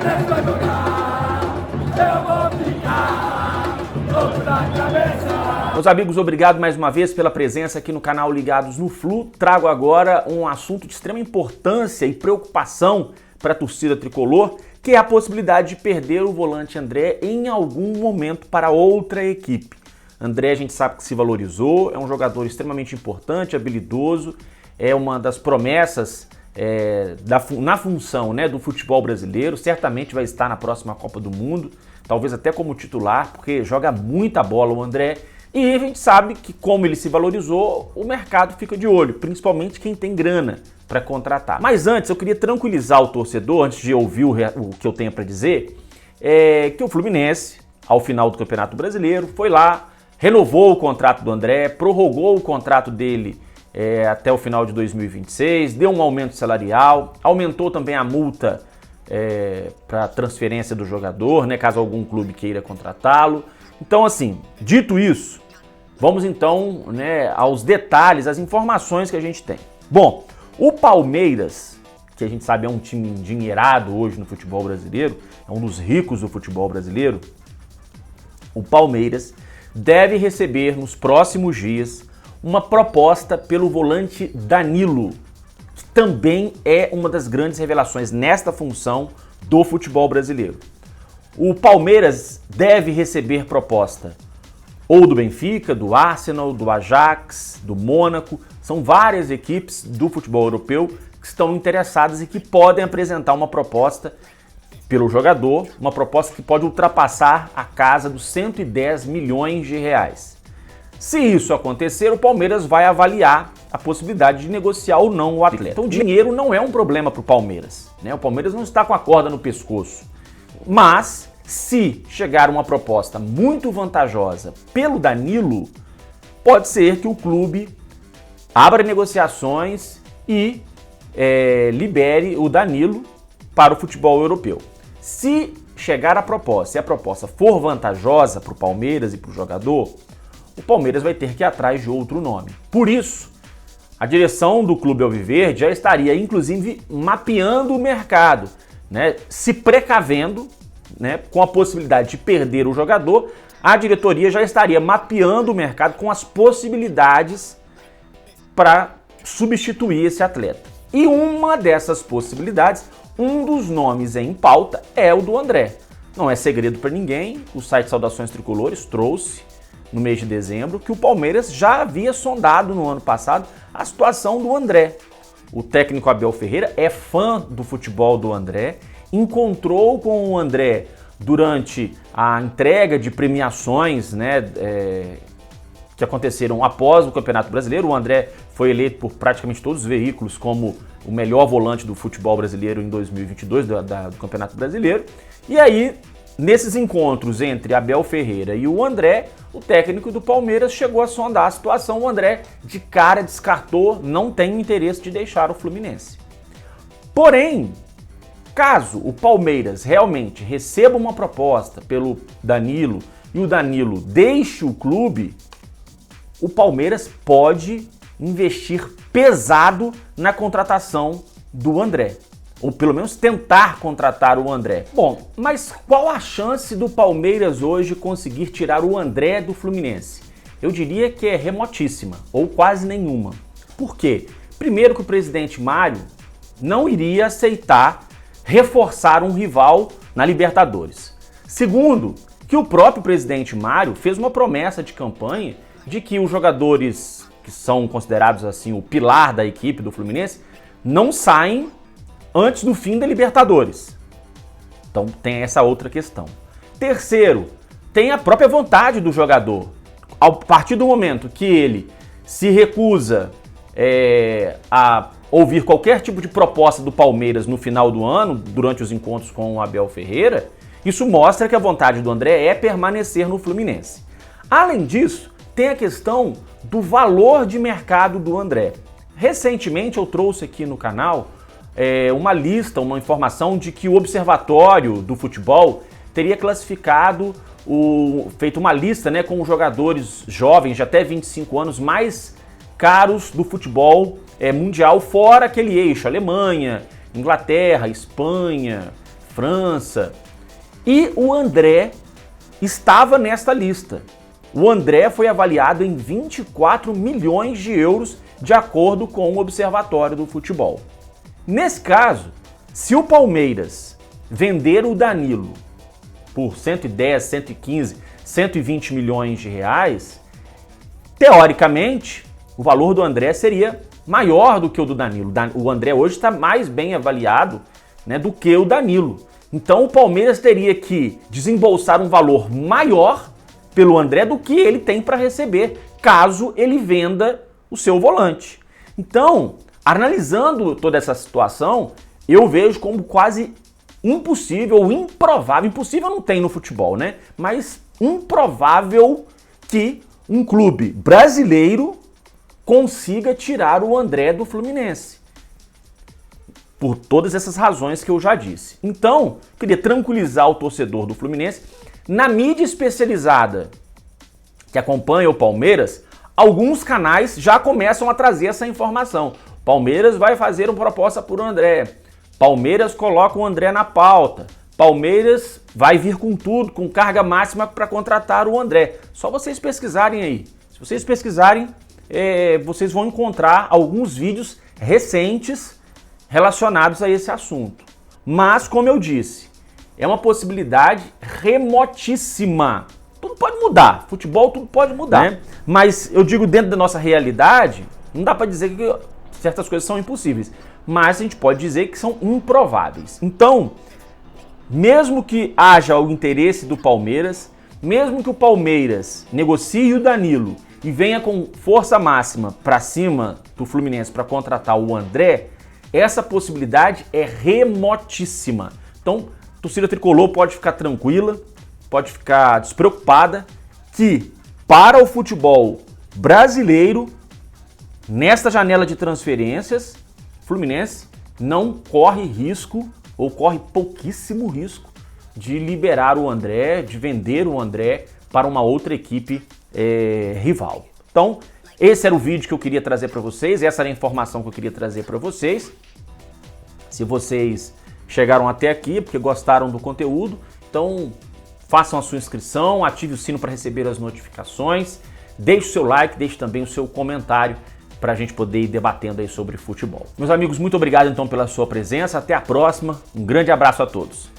Fluminense vai jogar, eu vou ficar louco na cabeça. Meus amigos, obrigado mais uma vez pela presença aqui no canal Ligados no Flu. Trago agora um assunto de extrema importância e preocupação para a torcida tricolor, que é a possibilidade de perder o volante André em algum momento para outra equipe. André, a gente sabe que se valorizou, é um jogador extremamente importante, habilidoso, é uma das promessas na função, né, do futebol brasileiro, certamente vai estar na próxima Copa do Mundo, talvez até como titular, porque joga muita bola o André, e a gente sabe que como ele se valorizou, o mercado fica de olho, principalmente quem tem grana para contratar. Mas antes, eu queria tranquilizar o torcedor, antes de ouvir o que eu tenho para dizer, que o Fluminense, ao final do Campeonato Brasileiro, foi lá, renovou o contrato do André, prorrogou o contrato dele até o final de 2026, deu um aumento salarial, aumentou também a multa para transferência do jogador, né, caso algum clube queira contratá-lo. Então, assim, dito isso, vamos então, né, aos detalhes, às informações que a gente tem. Bom, o Palmeiras, que a gente sabe é um time endinheirado hoje no futebol brasileiro, é um dos ricos do futebol brasileiro, o Palmeiras deve receber nos próximos dias uma proposta pelo volante Danilo, que também é uma das grandes revelações nesta função do futebol brasileiro. O Palmeiras deve receber proposta ou do Benfica, do Arsenal, do Ajax, do Mônaco. São várias equipes do futebol europeu que estão interessadas e que podem apresentar uma proposta pelo jogador, uma proposta que pode ultrapassar a casa dos 110 milhões de reais. Se isso acontecer, o Palmeiras vai avaliar a possibilidade de negociar ou não o atleta. Então, o dinheiro não é um problema para o Palmeiras, né? O Palmeiras não está com a corda no pescoço. Mas, se chegar uma proposta muito vantajosa pelo Danilo, pode ser que o clube abra negociações e libere o Danilo para o futebol europeu. Se chegar a proposta e a proposta for vantajosa para o Palmeiras e para o jogador, o Palmeiras vai ter que ir atrás de outro nome. Por isso, a direção do Clube Alviverde já estaria, inclusive, mapeando o mercado, né? Se precavendo, né, com a possibilidade de perder o jogador, a diretoria já estaria mapeando o mercado com as possibilidades para substituir esse atleta. E uma dessas possibilidades, um dos nomes em pauta é o do André. Não é segredo para ninguém, o site Saudações Tricolores trouxe no mês de dezembro que o Palmeiras já havia sondado no ano passado a situação do André. O técnico Abel Ferreira é fã do futebol do André, encontrou com o André durante a entrega de premiações, né, que aconteceram após o Campeonato Brasileiro. O André foi eleito por praticamente todos os veículos como o melhor volante do futebol brasileiro em 2022, do Campeonato Brasileiro. E aí, nesses encontros entre Abel Ferreira e o André, o técnico do Palmeiras chegou a sondar a situação. O André, de cara, descartou, não tem interesse de deixar o Fluminense. Porém, caso o Palmeiras realmente receba uma proposta pelo Danilo e o Danilo deixe o clube, o Palmeiras pode investir pesado na contratação do André. Ou pelo menos tentar contratar o André. Bom, mas qual a chance do Palmeiras hoje conseguir tirar o André do Fluminense? Eu diria que é remotíssima, ou quase nenhuma. Por quê? Primeiro que o presidente Mário não iria aceitar reforçar um rival na Libertadores. Segundo, que o próprio presidente Mário fez uma promessa de campanha de que os jogadores que são considerados assim o pilar da equipe do Fluminense não saem antes do fim da Libertadores. Então tem essa outra questão. Terceiro, tem a própria vontade do jogador. A partir do momento que ele se recusa a ouvir qualquer tipo de proposta do Palmeiras no final do ano, durante os encontros com o Abel Ferreira, isso mostra que a vontade do André é permanecer no Fluminense. Além disso, tem a questão do valor de mercado do André. Recentemente eu trouxe aqui no canal uma lista, uma informação de que o Observatório do Futebol teria classificado, feito uma lista, né, com os jogadores jovens de até 25 anos mais caros do futebol mundial, fora aquele eixo, Alemanha, Inglaterra, Espanha, França. E o André estava nesta lista. O André foi avaliado em 24 milhões de euros, de acordo com o Observatório do Futebol. Nesse caso, se o Palmeiras vender o Danilo por 110, 115, 120 milhões de reais, teoricamente, o valor do André seria maior do que o do Danilo. O André hoje está mais bem avaliado, né, do que o Danilo. Então o Palmeiras teria que desembolsar um valor maior pelo André do que ele tem para receber, caso ele venda o seu volante. Então, analisando toda essa situação, eu vejo como quase impossível ou improvável, impossível não tem no futebol, né? Mas improvável que um clube brasileiro consiga tirar o André do Fluminense. Por todas essas razões que eu já disse. Então, queria tranquilizar o torcedor do Fluminense. Na mídia especializada que acompanha o Palmeiras, alguns canais já começam a trazer essa informação. Palmeiras vai fazer uma proposta por André. Palmeiras coloca o André na pauta. Palmeiras vai vir com tudo, com carga máxima para contratar o André. Só vocês pesquisarem aí. Se vocês pesquisarem, vocês vão encontrar alguns vídeos recentes relacionados a esse assunto. Mas, como eu disse, é uma possibilidade remotíssima. Tudo pode mudar. Futebol, tudo pode mudar. Né? Mas eu digo, dentro da nossa realidade, não dá para dizer que certas coisas são impossíveis. Mas a gente pode dizer que são improváveis. Então, mesmo que haja o interesse do Palmeiras, mesmo que o Palmeiras negocie o Danilo e venha com força máxima para cima do Fluminense para contratar o André, essa possibilidade é remotíssima. Então, a torcida tricolor pode ficar tranquila, pode ficar despreocupada que para o futebol brasileiro, nesta janela de transferências, o Fluminense não corre risco ou corre pouquíssimo risco de liberar o André, de vender o André para uma outra equipe rival. Então, esse era o vídeo que eu queria trazer para vocês, essa era a informação que eu queria trazer para vocês. Se vocês chegaram até aqui porque gostaram do conteúdo, então façam a sua inscrição, ative o sino para receber as notificações, deixe o seu like, deixe também o seu comentário para a gente poder ir debatendo aí sobre futebol. Meus amigos, muito obrigado então pela sua presença, até a próxima, um grande abraço a todos.